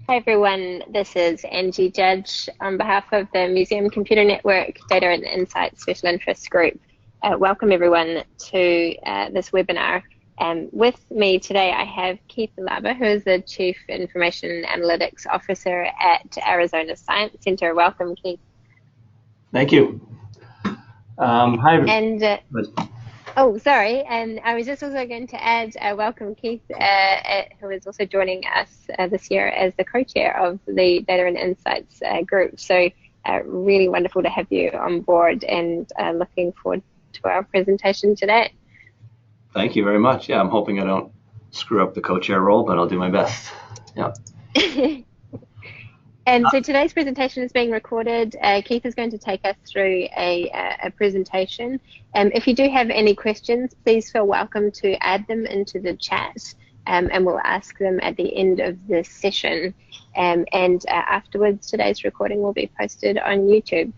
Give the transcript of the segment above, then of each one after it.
Hi everyone, this is Angie Judge on behalf of the Museum Computer Network Data and Insights Special Interest Group. Welcome everyone to this webinar. With me today I have Keith Laba, who is the Chief Information Analytics Officer at Arizona Science Center. Welcome, Keith. Thank you. Hi. And oh, sorry, and I was just also going to add welcome Keith, who is also joining us this year as the co-chair of the Data and Insights group. So really wonderful to have you on board, and looking forward to our presentation today. Thank you very much. Yeah, I'm hoping I don't screw up the co-chair role, but I'll do my best. Yeah. And so today's presentation is being recorded. Keith is going to take us through a presentation. If you do have any questions, please feel welcome to add them into the chat, and we'll ask them at the end of this session. And afterwards, today's recording will be posted on YouTube.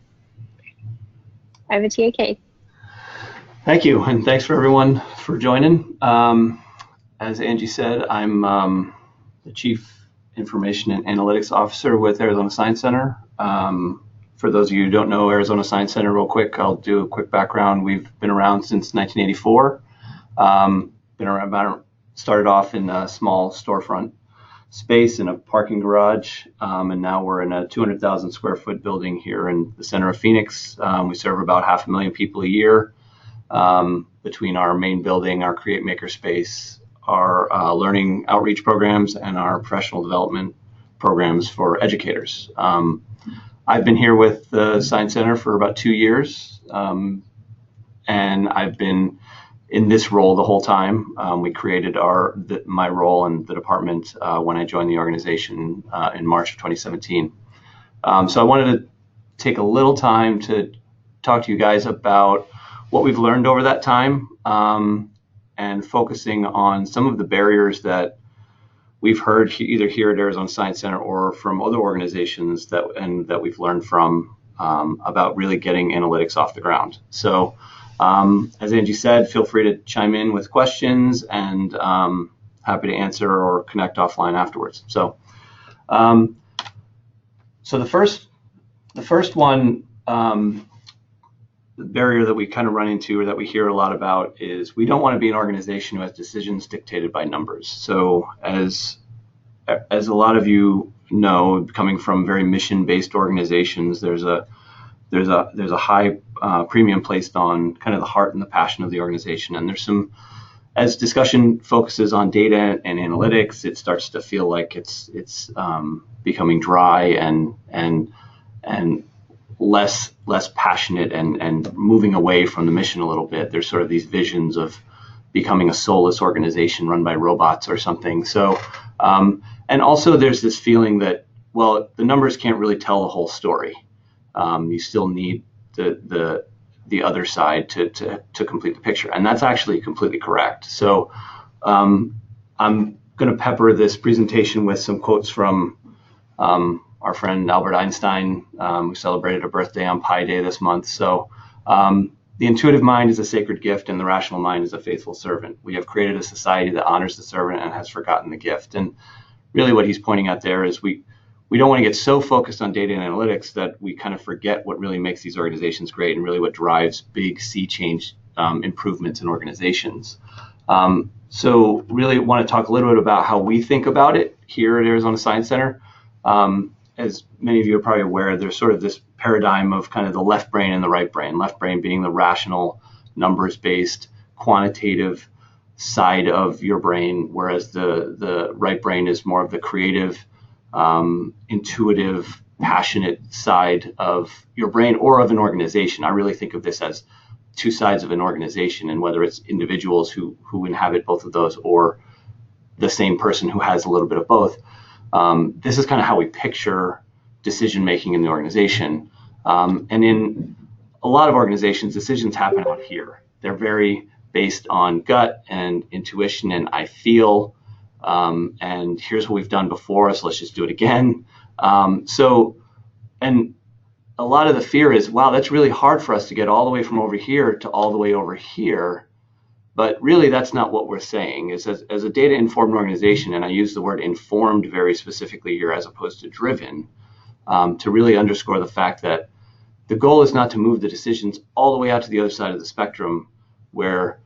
Over to you, Keith. Thank you, and thanks for everyone for joining. As Angie said, I'm the Chief Information and Analytics Officer with Arizona Science Center. For those of you who don't know Arizona Science Center real quick, I'll do a quick background. We've been around since 1984. Started off in a small storefront space in a parking garage, and now we're in a 200,000 square foot building here in the center of Phoenix. We serve about 500,000 people a year between our main building, our Create Maker space, our learning outreach programs, and our professional development programs for educators. I've been here with the Science Center for about 2 years, and I've been in this role the whole time. We created my role in the department when I joined the organization in March of 2017. So I wanted to take a little time to talk to you guys about what we've learned over that time, and focusing on some of the barriers that we've heard either here at Arizona Science Center or from other organizations that we've learned from about really getting analytics off the ground. So as Angie said, feel free to chime in with questions, and happy to answer or connect offline afterwards. So the first one, the barrier that we kind of run into, or that we hear a lot about, is we don't want to be an organization who has decisions dictated by numbers. So as a lot of you know, coming from very mission-based organizations, there's a high premium placed on kind of the heart and the passion of the organization. And there's some, as discussion focuses on data and analytics, it starts to feel like it's becoming dry and less passionate and moving away from the mission a little bit. There's sort of these visions of becoming a soulless organization run by robots or something. So, and also there's this feeling that, well, the numbers can't really tell the whole story. You still need the other side to complete the picture, and that's actually completely correct. So, I'm going to pepper this presentation with some quotes from our friend Albert Einstein, who celebrated a birthday on Pi Day this month. So the intuitive mind is a sacred gift, and the rational mind is a faithful servant. We have created a society that honors the servant and has forgotten the gift. And really what he's pointing out there is we don't want to get so focused on data and analytics that we kind of forget what really makes these organizations great and really what drives big sea change improvements in organizations. So really want to talk a little bit about how we think about it here at Arizona Science Center. As many of you are probably aware, there's sort of this paradigm of kind of the left brain and the right brain. Left brain being the rational, numbers-based, quantitative side of your brain, whereas the right brain is more of the creative, intuitive, passionate side of your brain or of an organization. I really think of this as two sides of an organization, and whether it's individuals who inhabit both of those or the same person who has a little bit of both. This is kind of how we picture decision making in the organization. And in a lot of organizations, decisions happen out here. They're very based on gut and intuition and I feel, and here's what we've done before, so let's just do it again. And a lot of the fear is, wow, that's really hard for us to get all the way from over here to all the way over here. But really, that's not what we're saying. Is as a data-informed organization, and I use the word informed very specifically here as opposed to driven, to really underscore the fact that the goal is not to move the decisions all the way out to the other side of the spectrum where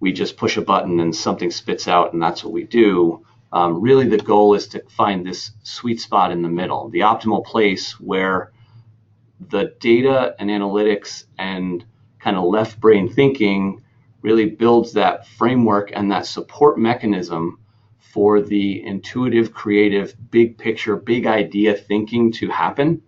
we just push a button and something spits out and that's what we do. Really, the goal is to find this sweet spot in the middle, the optimal place where the data and analytics and kind of left brain thinking really builds that framework and that support mechanism for the intuitive, creative, big picture, big idea thinking to happen.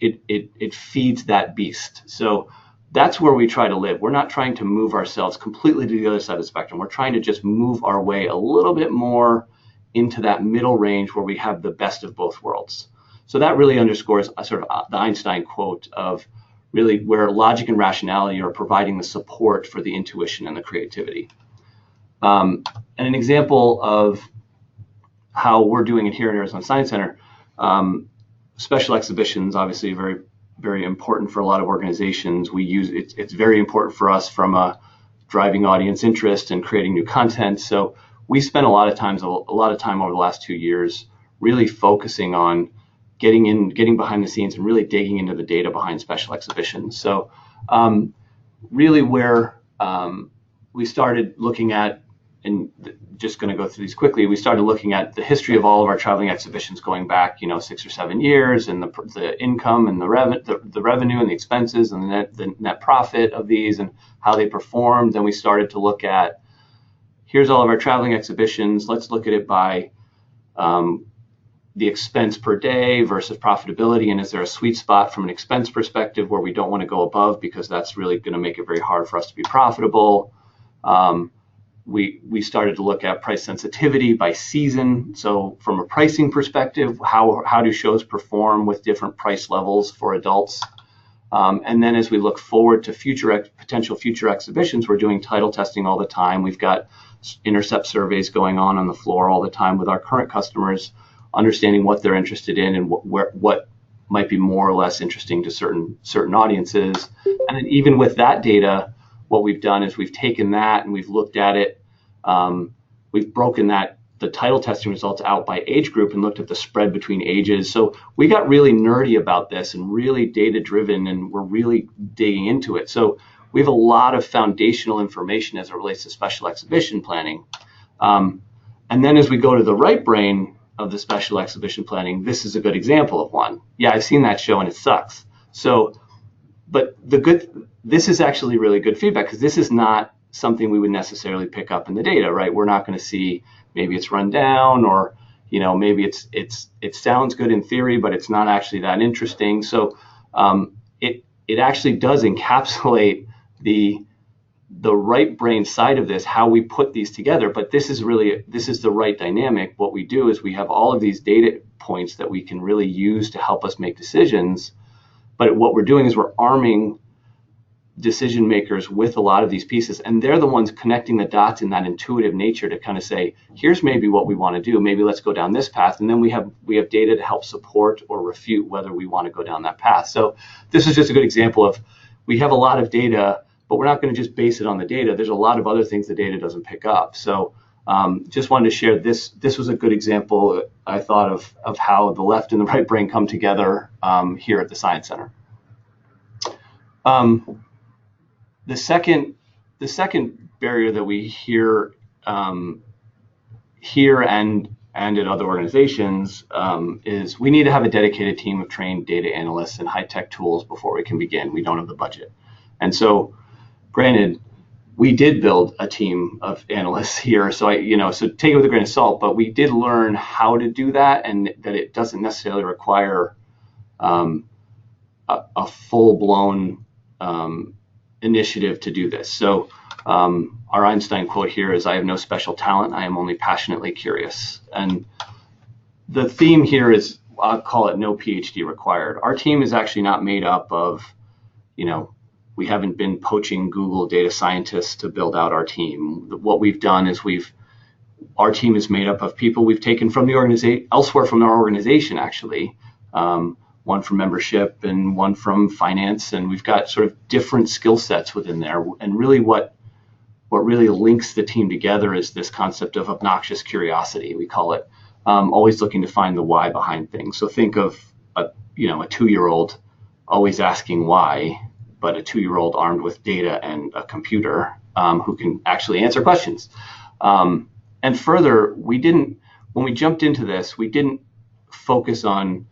It feeds that beast. So that's where we try to live. We're not trying to move ourselves completely to the other side of the spectrum. We're trying to just move our way a little bit more into that middle range where we have the best of both worlds. So that really underscores sort of the Einstein quote of really where logic and rationality are providing the support for the intuition and the creativity. And an example of how we're doing it here at Arizona Science Center, special exhibitions, obviously very, very important for a lot of organizations. We use it, it's very important for us from a driving audience interest and creating new content. So we spent a lot of time over the last 2 years really focusing on getting behind the scenes and really digging into the data behind special exhibitions. So really where we started looking at, and just going to go through these quickly, we started looking at the history of all of our traveling exhibitions going back, 6 or 7 years, and the income and the revenue and the expenses and the net profit of these and how they performed. Then we started to look at, here's all of our traveling exhibitions. Let's look at it by the expense per day versus profitability, and is there a sweet spot from an expense perspective where we don't want to go above because that's really going to make it very hard for us to be profitable. We started to look at price sensitivity by season. So from a pricing perspective, how do shows perform with different price levels for adults? And then as we look forward to potential future exhibitions, we're doing title testing all the time. We've got intercept surveys going on the floor all the time with our current customers, understanding what they're interested in and what might be more or less interesting to certain audiences. And then even with that data, what we've done is we've taken that and we've looked at it. We've broken the title testing results out by age group and looked at the spread between ages. So we got really nerdy about this and really data driven, and we're really digging into it. So we have a lot of foundational information as it relates to special exhibition planning. And then as we go to the right brain of the special exhibition planning, this is a good example of one. Yeah, I've seen that show and it sucks. So, but this is actually really good feedback because this is not something we would necessarily pick up in the data, right? We're not going to see maybe it's run down or, maybe it sounds good in theory, but it's not actually that interesting. So it actually does encapsulate the right brain side of this, how we put these together. But this is the right dynamic. What we do is we have all of these data points that we can really use to help us make decisions. But what we're doing is we're arming decision makers with a lot of these pieces, and they're the ones connecting the dots in that intuitive nature to kind of say, here's maybe what we want to do. Maybe let's go down this path. And then we have data to help support or refute whether we want to go down that path. So this is just a good example of, we have a lot of data, but we're not going to just base it on the data. There's a lot of other things the data doesn't pick up. So just wanted to share this. This was a good example, I thought, of how the left and the right brain come together here at the Science Center. The second barrier that we hear here and at other organizations is we need to have a dedicated team of trained data analysts and high-tech tools before we can begin. We don't have the budget. And so, granted, we did build a team of analysts here, so so take it with a grain of salt, but we did learn how to do that, and that it doesn't necessarily require a full-blown initiative to do this. So our Einstein quote here is, "I have no special talent, I am only passionately curious." And the theme here is, I'll call it no PhD required. Our team is actually not made up of, we haven't been poaching Google data scientists to build out our team. What we've done is our team is made up of people we've taken from the organization, elsewhere from our organization actually. One from membership and one from finance, and we've got sort of different skill sets within there. And really what what really links the team together is this concept of obnoxious curiosity, we call it, always looking to find the why behind things. So think of a 2-year-old always asking why, but a 2-year-old armed with data and a computer who can actually answer questions. And further, when we jumped into this, we didn't focus on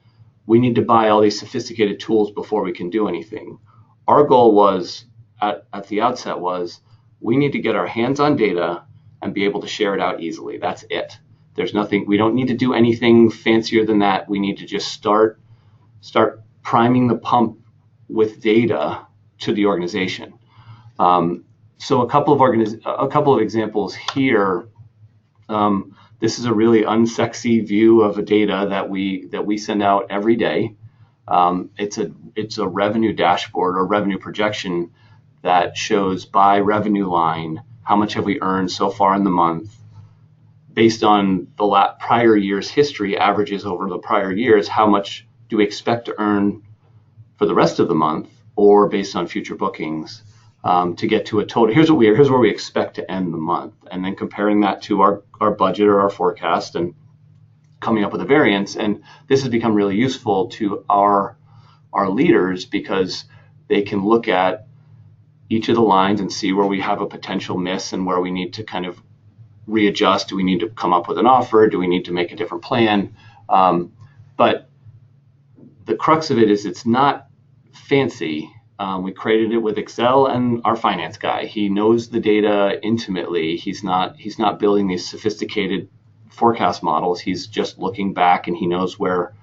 we need to buy all these sophisticated tools before we can do anything. Our goal was at the outset was we need to get our hands on data and be able to share it out easily. That's it. There's nothing, we don't need to do anything fancier than that. We need to just start priming the pump with data to the organization. So a couple of examples here. This is a really unsexy view of a data that we send out every day. It's a revenue dashboard or revenue projection that shows by revenue line how much have we earned so far in the month, based on the prior year's history, averages over the prior years, how much do we expect to earn for the rest of the month, or based on future bookings, to get to a total. Here's where we expect to end the month, and then comparing that to our budget or our forecast and coming up with a variance. And this has become really useful to our leaders because they can look at each of the lines and see where we have a potential miss and where we need to kind of readjust. Do we need to come up with an offer? Do we need to make a different plan? But the crux of it is it's not fancy. We created it with Excel and our finance guy. He knows the data intimately. He's not building these sophisticated forecast models. He's just looking back, and he knows where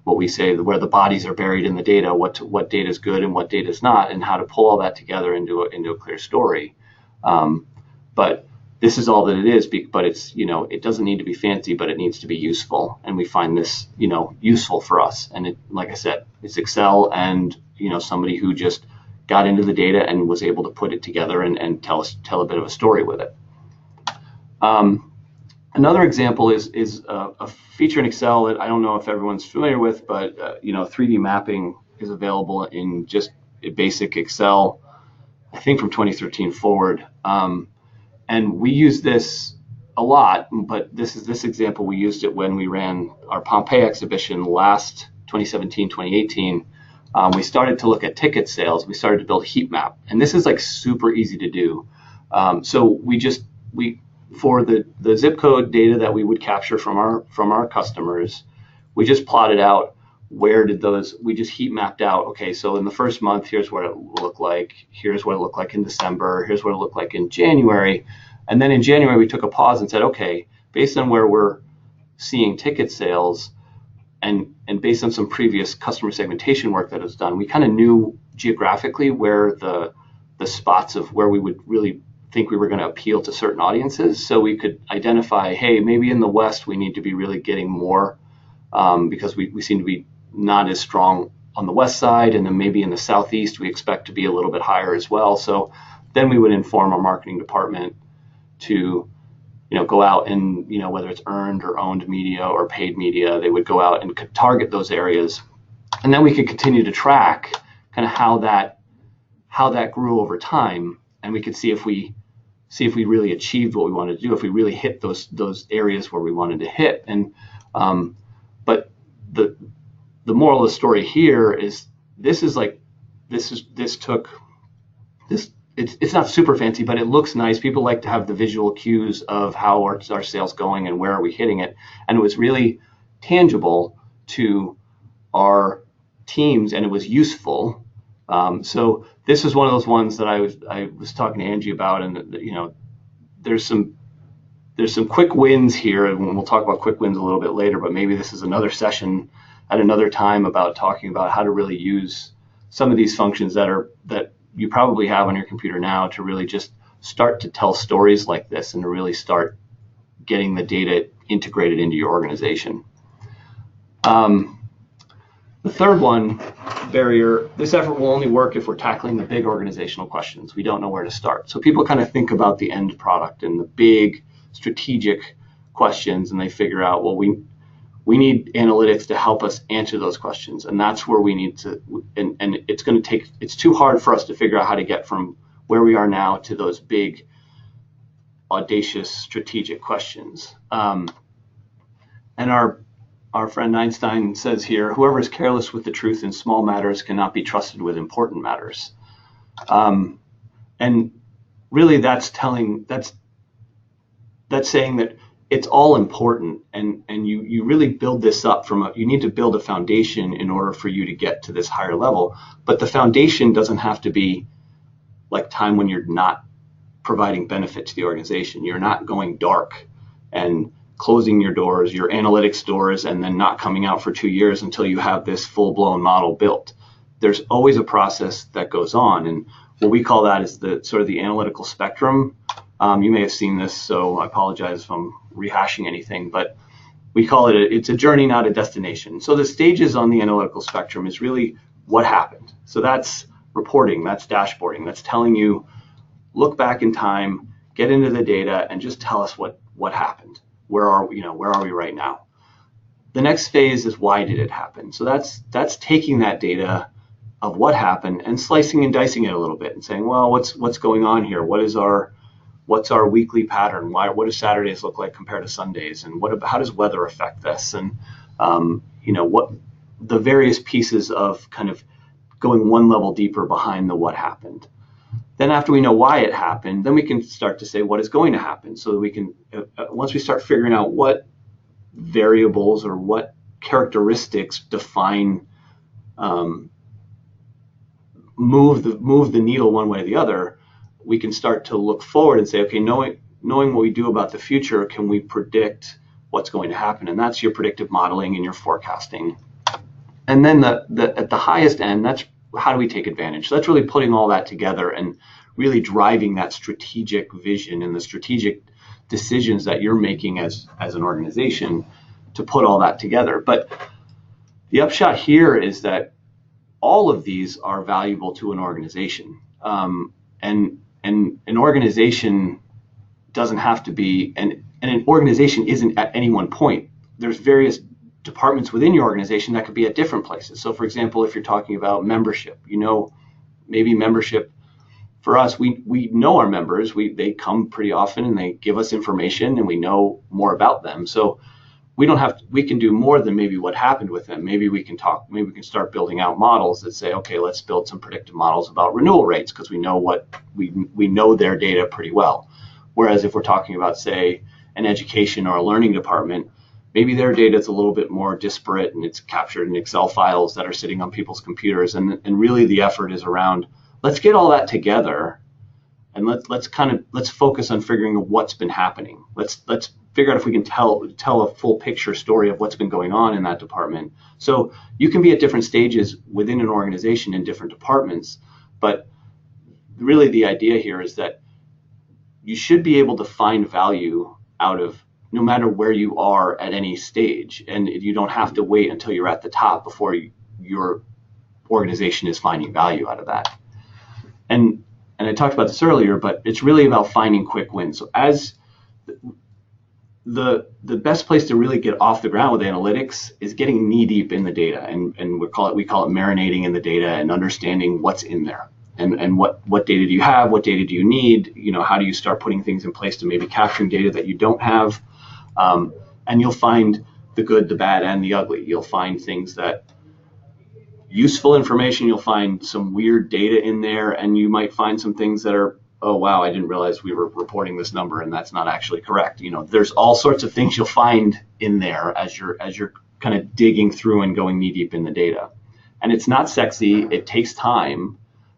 the bodies are buried in the data, what data is good and what data is not, and how to pull all that together into a clear story. But this is all that it is. But it's it doesn't need to be fancy, but it needs to be useful, and we find this useful for us. And it, like I said, it's Excel and somebody who just got into the data and was able to put it together and tell a bit of a story with it. Another example is a feature in Excel that I don't know if everyone's familiar with, but 3D mapping is available in just basic Excel, I think from 2013 forward. And we use this a lot, but this example, we used it when we ran our Pompeii exhibition last 2017, 2018. We started to look at ticket sales. We started to build a heat map, and this is like super easy to do. So for the zip code data that we would capture from our customers, we just plotted out we just heat mapped out. Okay, so in the first month, here's what it will look like. Here's what it looked like in December. Here's what it looked like in January. And then in January, we took a pause and said, okay, based on where we're seeing ticket sales, and based on some previous customer segmentation work that was done, we kind of knew geographically where the spots of where we would really think we were going to appeal to certain audiences. So we could identify, hey, maybe in the West we need to be really getting more because we seem to be not as strong on the West side, and then maybe in the Southeast we expect to be a little bit higher as well. So then we would inform our marketing department to go out and, whether it's earned or owned media or paid media, they would go out and could target those areas. And then we could continue to track kind of how that grew over time. And we could see if we really achieved what we wanted to do, if we really hit those areas where we wanted to hit. And, but the moral of the story here is it's not super fancy, but it looks nice. People like to have the visual cues of how our sales going and where are we hitting it. And it was really tangible to our teams, and it was useful. So this is one of those ones that I was talking to Angie about, and there's some quick wins here, and we'll talk about quick wins a little bit later. But maybe this is another session at another time about talking about how to really use some of these functions that you probably have on your computer now to really just start to tell stories like this and to really start getting the data integrated into your organization. The third one, barrier, this effort will only work if we're tackling the big organizational questions. We don't know where to start. So people kind of think about the end product and the big strategic questions, and they figure out, well, we need analytics to help us answer those questions. And that's where we need to, and it's too hard for us to figure out how to get from where we are now to those big audacious strategic questions. And our friend Einstein says here, whoever is careless with the truth in small matters cannot be trusted with important matters. And really that's saying that it's all important, and you really build this up you need to build a foundation in order for you to get to this higher level. But the foundation doesn't have to be like time when you're not providing benefit to the organization. You're not going dark and closing your doors, your analytics doors, and then not coming out for 2 years until you have this full-blown model built. There's always a process that goes on, and what we call that is the sort of the analytical spectrum. You may have seen this, so I apologize if I'm rehashing anything, but we call it it's a journey, not a destination. So the stages on the analytical spectrum is really what happened. So that's reporting, that's dashboarding, that's telling you, look back in time, get into the data, and just tell us what happened. Where are we right now? The next phase is why did it happen? So that's taking that data of what happened and slicing and dicing it a little bit and saying, well, what's going on here? What's our weekly pattern? What do Saturdays look like compared to Sundays? And how does weather affect this? And what the various pieces of kind of going one level deeper behind the what happened. Then after we know why it happened, then we can start to say what is going to happen. So that we can, once we start figuring out what variables or what characteristics define, move the needle one way or the other, we can start to look forward and say, okay, knowing what we do about the future, can we predict what's going to happen? And that's your predictive modeling and your forecasting. And then at the highest end, that's how do we take advantage? So that's really putting all that together and really driving that strategic vision and the strategic decisions that you're making as an organization to put all that together. But the upshot here is that all of these are valuable to an organization. And an organization doesn't have to be, and an organization isn't at any one point. There's various departments within your organization that could be at different places. So for example, if you're talking about membership, maybe membership for us, we know our members, they come pretty often and they give us information and we know more about them. So we can do more than maybe what happened with them. Maybe we can start building out models that say, okay, let's build some predictive models about renewal rates because we know their data pretty well. Whereas if we're talking about, say, an education or a learning department, maybe their data is a little bit more disparate and it's captured in Excel files that are sitting on people's computers. And really the effort is around, let's get all that together and let's focus on figuring out what's been happening. Let's figure out if we can tell a full picture story of what's been going on in that department. So you can be at different stages within an organization in different departments, but really the idea here is that you should be able to find value out of no matter where you are at any stage, and you don't have to wait until you're at the top before your organization is finding value out of that. And I talked about this earlier, but it's really about finding quick wins. So as the best place to really get off the ground with analytics is getting knee deep in the data, and we call it marinating in the data and understanding what's in there. And what data do you have? What data do you need? How do you start putting things in place to maybe capturing data that you don't have? And you'll find the good, the bad, and the ugly. You'll find things that useful information. You'll find some weird data in there, and you might find some things that are, oh wow, I didn't realize we were reporting this number, and that's not actually correct. There's all sorts of things you'll find in there as you're kind of digging through and going knee deep in the data. And it's not sexy. It takes time.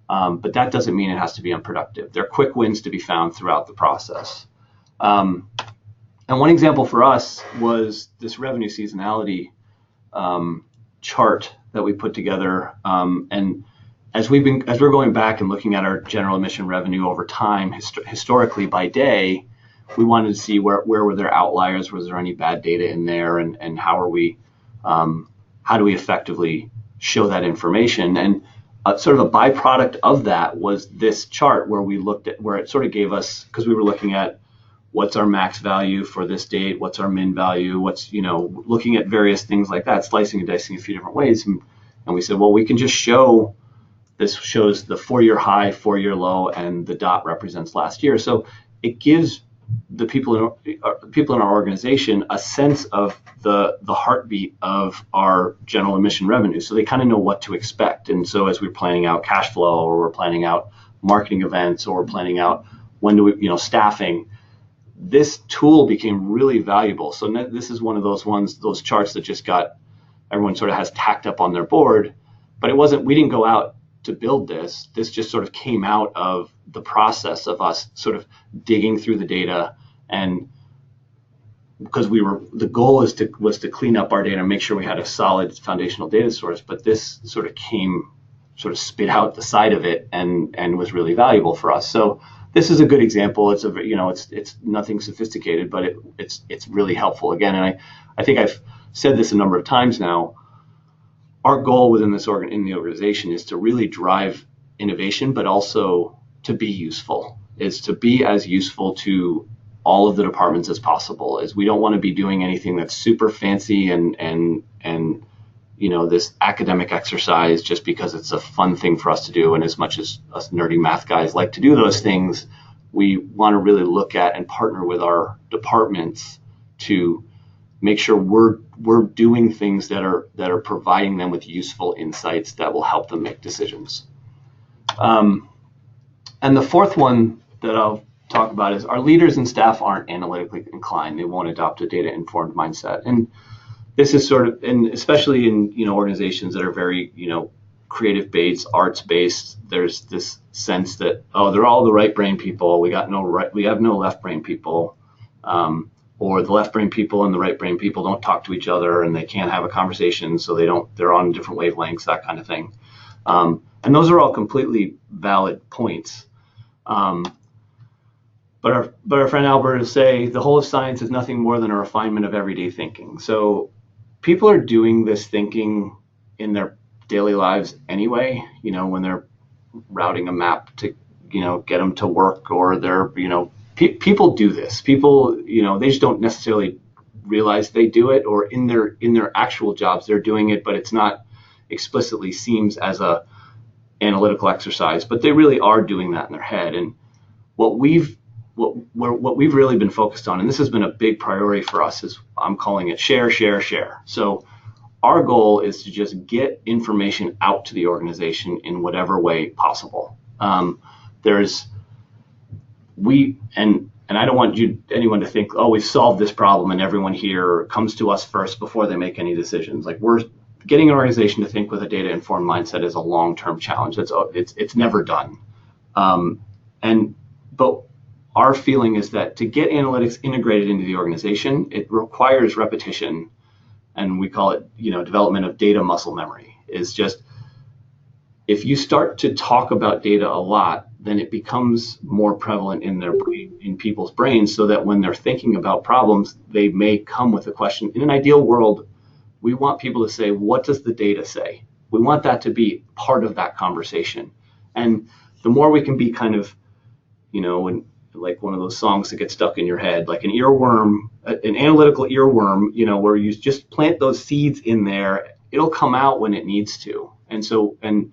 But that doesn't mean it has to be unproductive. There are quick wins to be found throughout the process. And one example for us was this revenue seasonality chart that we put together. And as we're going back and looking at our general admission revenue over time, historically by day, we wanted to see where were there outliers, was there any bad data in there, and how do we effectively show that information. And sort of a byproduct of that was this chart where it sort of gave us, because we were looking at what's our max value for this date, what's our min value, looking at various things like that, slicing and dicing a few different ways. And we said, well, we can just this shows the 4-year high, 4-year low, and the dot represents last year. So it gives the people in our organization a sense of the heartbeat of our general admission revenue, so they kind of know what to expect. And so as we're planning out cash flow, or we're planning out marketing events, or we're planning out when do we, staffing, this tool became really valuable. So this is one of those charts that just got everyone sort of has tacked up on their board, but we didn't go out to build this. This just sort of came out of the process of us sort of digging through the data, and because the goal was to clean up our data and make sure we had a solid foundational data source, but this sort of spit out the side of it and was really valuable for us. So this is a good example. It's it's nothing sophisticated, but it's really helpful again. And I think I've said this a number of times now. Our goal within in the organization is to really drive innovation, but also to be useful, is to be as useful to all of the departments as possible. Is we don't want to be doing anything that's super fancy and this academic exercise just because it's a fun thing for us to do. And as much as us nerdy math guys like to do those things, we want to really look at and partner with our departments to make sure we're doing things that are providing them with useful insights that will help them make decisions. And the fourth one that I'll talk about is our leaders and staff aren't analytically inclined. They won't adopt a data-informed mindset. And this is and especially in organizations that are very creative-based, arts-based. There's this sense that they're all the right brain people. We have no left brain people. Or the left brain people and the right brain people don't talk to each other, and they can't have a conversation, so they're on different wavelengths, that kind of thing. And those are all completely valid points. But our friend Albert will say the whole of science is nothing more than a refinement of everyday thinking. So people are doing this thinking in their daily lives anyway, when they're routing a map to, get them to work, or they're, people do this. People, they just don't necessarily realize they do it, or in their actual jobs they're doing it, but it's not explicitly seems as a analytical exercise, but they really are doing that in their head. And what we've really been focused on, and this has been a big priority for us, is I'm calling it share, share, share. So our goal is to just get information out to the organization in whatever way possible. And I don't want anyone to think, we've solved this problem and everyone here comes to us first before they make any decisions. Like, we're getting an organization to think with a data-informed mindset is a long-term challenge. It's never done. But our feeling is that to get analytics integrated into the organization, it requires repetition, and we call it, development of data muscle memory. Is just, if you start to talk about data a lot, then it becomes more prevalent in people's brains, so that when they're thinking about problems, they may come with a question. In an ideal world, we want people to say, what does the data say? We want that to be part of that conversation. And the more we can be kind of, like one of those songs that get stuck in your head, like an earworm, an analytical earworm, where you just plant those seeds in there, it'll come out when it needs to. And so, and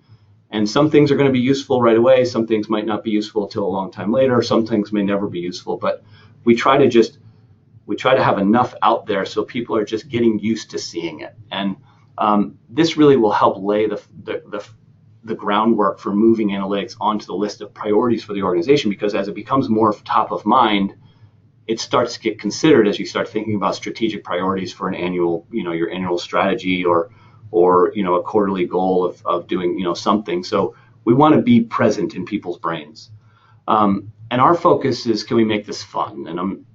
some things are going to be useful right away. Some things might not be useful until a long time later. Some things may never be useful, but we try to have enough out there so people are just getting used to seeing it. And this really will help lay the groundwork for moving analytics onto the list of priorities for the organization, because as it becomes more top of mind, it starts to get considered as you start thinking about strategic priorities for an annual, your annual strategy, or a quarterly goal of doing, something. So we want to be present in people's brains. And our focus is, can we make this fun? And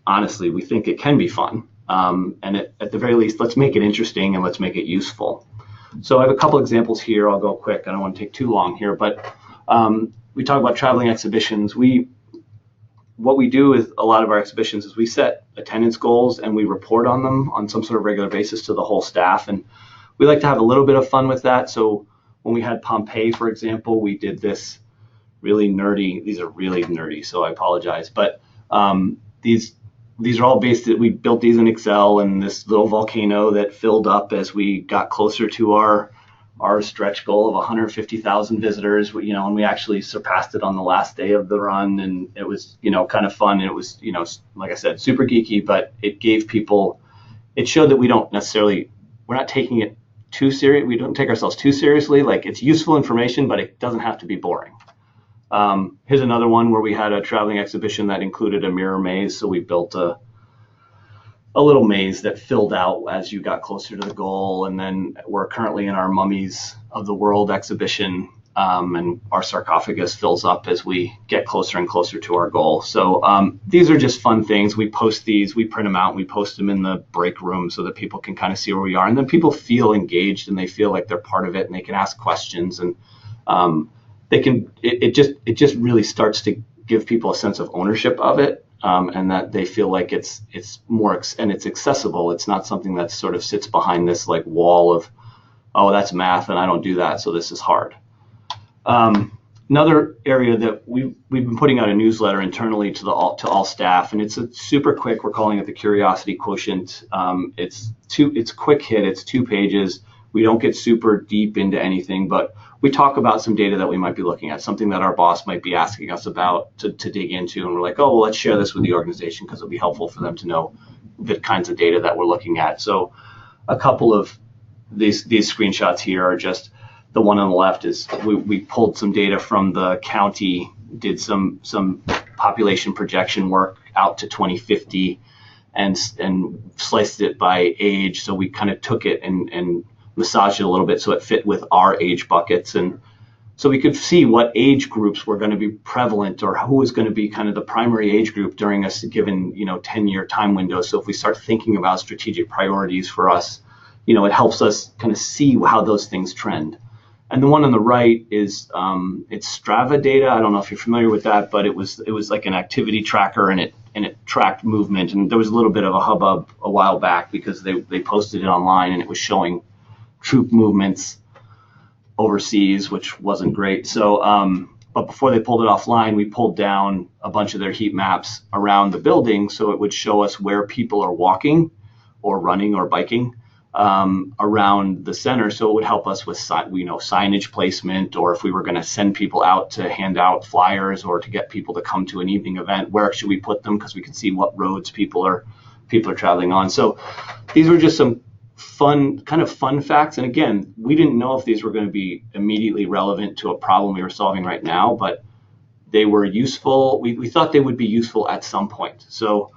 honestly, we think it can be fun. And at the very least, let's make it interesting and let's make it useful. So I have a couple examples here. I'll go quick. I don't want to take too long here, but we talk about traveling exhibitions. What we do with a lot of our exhibitions is we set attendance goals and we report on them on some sort of regular basis to the whole staff. And we like to have a little bit of fun with that. So when we had Pompeii, for example, we did this really nerdy. These are really nerdy, so I apologize. But these are all we built these in Excel, and this little volcano that filled up as we got closer to our our stretch goal of 150,000 visitors, and we actually surpassed it on the last day of the run, and it was, kind of fun. And it was, like I said, super geeky, but it gave people, it showed that we're not taking it too serious. We don't take ourselves too seriously. Like, it's useful information, but it doesn't have to be boring. Here's another one where we had a traveling exhibition that included a mirror maze. So we built a little maze that filled out as you got closer to the goal. And then we're currently in our Mummies of the World exhibition, and our sarcophagus fills up as we get closer and closer to our goal. So these are just fun things. We post these, we print them out, and we post them in the break room so that people can kind of see where we are. And then people feel engaged and they feel like they're part of it, and they can ask questions, and it just really starts to give people a sense of ownership of it. And that they feel like it's more and it's accessible. It's not something that sort of sits behind this like wall of, oh, that's math and I don't do that, so this is hard. Another area that we've been putting out a newsletter internally to all staff, and it's a super quick. We're calling it the Curiosity Quotient. It's quick hit. It's 2 pages. We don't get super deep into anything, but we talk about some data that we might be looking at, something that our boss might be asking us about to dig into, and we're like, oh, well, let's share this with the organization because it'll be helpful for them to know the kinds of data that we're looking at. So a couple of these screenshots here are just, the one on the left is we pulled some data from the county, did some population projection work out to 2050 and sliced it by age. So we kind of took it and massaged it a little bit so it fit with our age buckets, and so we could see what age groups were going to be prevalent, or who was going to be kind of the primary age group during a given 10-year time window. So if we start thinking about strategic priorities for us, it helps us kind of see how those things trend. And the one on the right is it's Strava Data. I don't know if you're familiar with that, but it was like an activity tracker, and it tracked movement. And there was a little bit of a hubbub a while back because they posted it online and it was showing troop movements overseas, which wasn't great. So, but before they pulled it offline, we pulled down a bunch of their heat maps around the building so it would show us where people are walking or running or biking around the center. So it would help us with signage placement, or if we were going to send people out to hand out flyers or to get people to come to an evening event, where should we put them, because we can see what roads people are traveling on. So these were just some fun facts. And again, we didn't know if these were going to be immediately relevant to a problem we were solving right now, but they were useful. We thought they would be useful at some point. So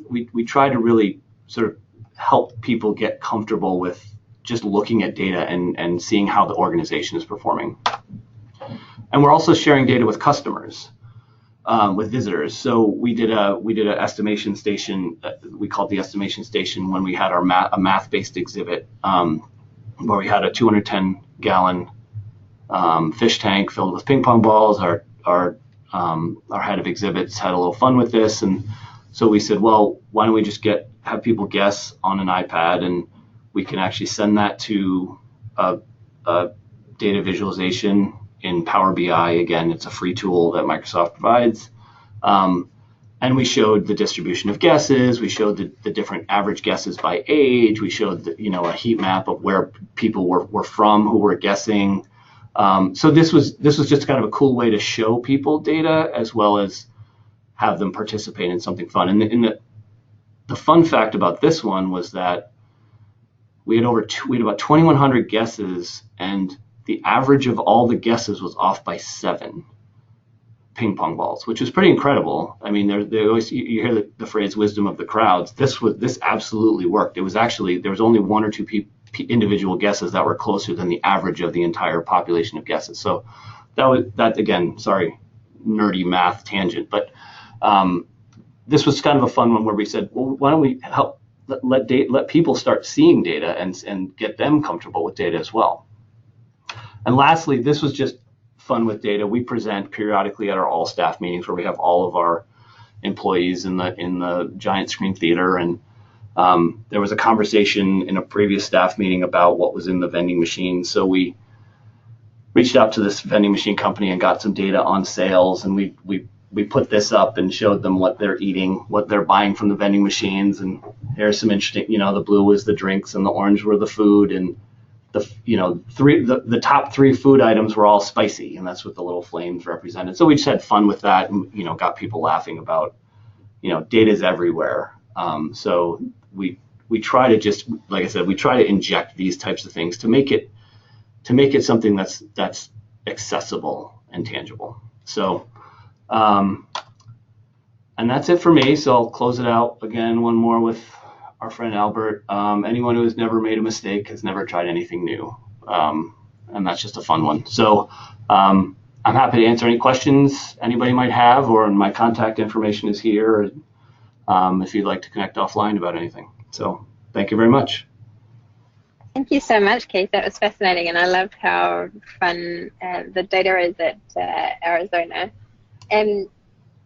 we try to really sort of help people get comfortable with just looking at data and seeing how the organization is performing. And we're also sharing data with customers, with visitors. So we did an estimation station. We called the estimation station when we had our math-based exhibit, where we had a 210-gallon fish tank filled with ping pong balls. Our head of exhibits had a little fun with this, and so we said, well, why don't we just have people guess on an iPad, and we can actually send that to a data visualization in Power BI. Again, it's a free tool that Microsoft provides. And we showed the distribution of guesses. We showed the different average guesses by age. We showed a heat map of where people were from who were guessing. So this was just kind of a cool way to show people data as well as have them participate in something fun. And the fun fact about this one was that we had about 2,100 guesses, and the average of all the guesses was off by 7 ping pong balls, which is pretty incredible. I mean, they always, you hear the phrase "wisdom of the crowds." This absolutely worked. It was actually, there was only 1 or 2 individual guesses that were closer than the average of the entire population of guesses. So that again, sorry, nerdy math tangent, but this was kind of a fun one where we said, well, why don't we help let people start seeing data and get them comfortable with data as well. And lastly, this was just fun with data. We present periodically at our all staff meetings where we have all of our employees in the giant screen theater. And there was a conversation in a previous staff meeting about what was in the vending machine. So we reached out to this vending machine company and got some data on sales. And we put this up and showed them what they're eating, what they're buying from the vending machines. And here's some interesting, the blue was the drinks and the orange were the food. And the top 3 food items were all spicy, and that's what the little flames represented. So we just had fun with that, and got people laughing about, data's everywhere. So we try to just, like I said, we try to inject these types of things to make it something that's accessible and tangible. So, and that's it for me. So I'll close it out again one more with our friend Albert. Anyone who has never made a mistake has never tried anything new. And that's just a fun one. So I'm happy to answer any questions anybody might have, or my contact information is here if you'd like to connect offline about anything. So thank you very much. Thank you so much, Keith. That was fascinating, and I loved how fun the data is at Arizona. And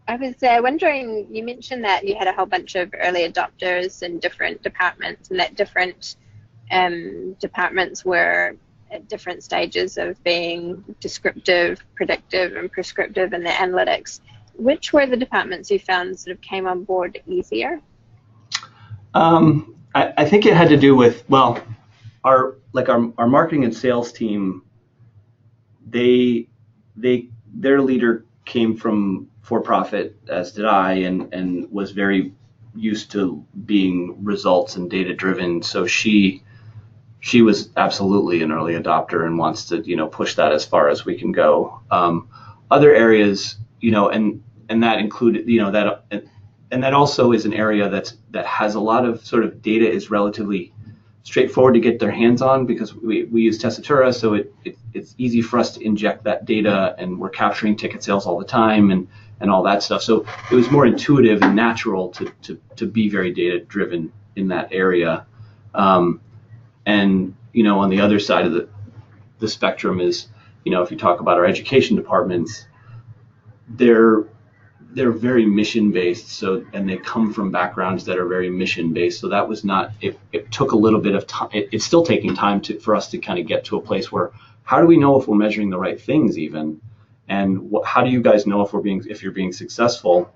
I was wondering, you mentioned that you had a whole bunch of early adopters in different departments, and that different departments were at different stages of being descriptive, predictive, and prescriptive in their analytics. Which were the departments you found sort of came on board easier? I think it had to do with, well, our marketing and sales team, their leader came from for-profit, as did I, and was very used to being results and data driven. So she was absolutely an early adopter and wants to push that as far as we can go. Other areas, and that included and that also is an area that has a lot of sort of data is relatively straightforward to get their hands on, because we use Tessitura, so it's easy for us to inject that data, and we're capturing ticket sales all the time and all that stuff. So it was more intuitive and natural to be very data driven in that area. And on the other side of the spectrum is, if you talk about our education departments, they're very mission based, and they come from backgrounds that are very mission based. So that was not, it took a little bit of time. It's still taking time for us to kind of get to a place where, how do we know if we're measuring the right things even? And how do you guys know if you're being successful?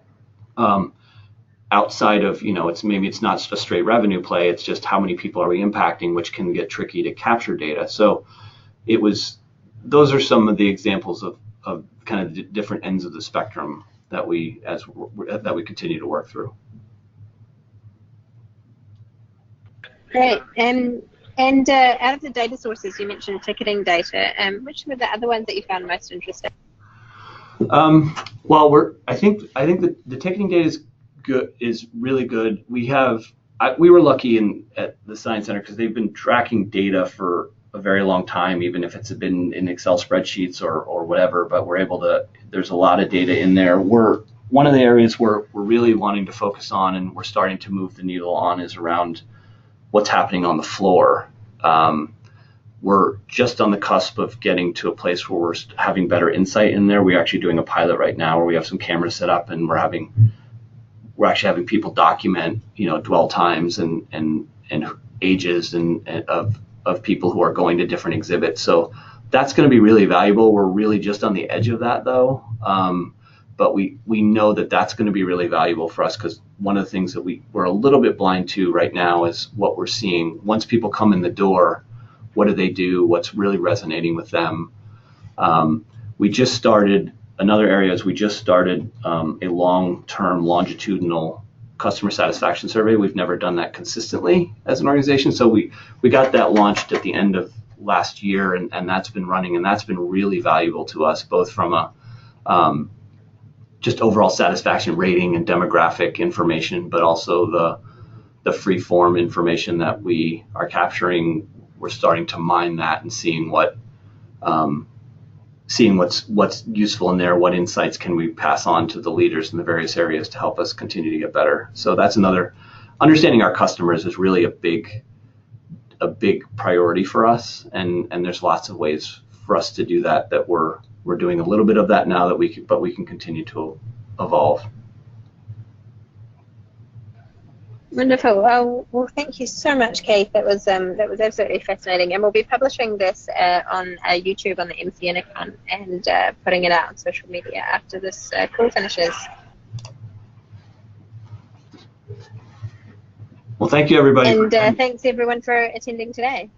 Outside of, it's not a straight revenue play, it's just how many people are we impacting, which can get tricky to capture data. So those are some of the examples of kind of the different ends of the spectrum that we continue to work through. Great. And out of the data sources, you mentioned ticketing data. Which were the other ones that you found most interesting? Well, I think the ticketing data is really good. We were lucky at the Science Center because they've been tracking data for a very long time, even if it's been in Excel spreadsheets or whatever, but we're able to, there's a lot of data in there. One of the areas we're really wanting to focus on, and we're starting to move the needle on, is around what's happening on the floor. We're just on the cusp of getting to a place where we're having better insight in there. We're actually doing a pilot right now where we have some cameras set up, and we're actually having people document, dwell times and ages and of people who are going to different exhibits. So that's going to be really valuable. We're really just on the edge of that though. But we know that that's going to be really valuable for us, because one of the things that we're a little bit blind to right now is what we're seeing. Once people come in the door, what do they do? What's really resonating with them? We just started, another area is we just started a long-term longitudinal customer satisfaction survey. We've never done that consistently as an organization. So we got that launched at the end of last year, and that's been running, and that's been really valuable to us, both from a just overall satisfaction rating and demographic information, but also the free form information that we are capturing. We're starting to mine that and seeing what's useful in there, what insights can we pass on to the leaders in the various areas to help us continue to get better. So that's another, understanding our customers is really a big priority for us, and there's lots of ways for us to do that we're doing a little bit of that now, but we can continue to evolve. Wonderful. Well, thank you so much, Keith. That was absolutely fascinating, and we'll be publishing this on YouTube on the MCN account, and putting it out on social media after this call finishes. Well, thank you, everybody. And thanks everyone for attending today.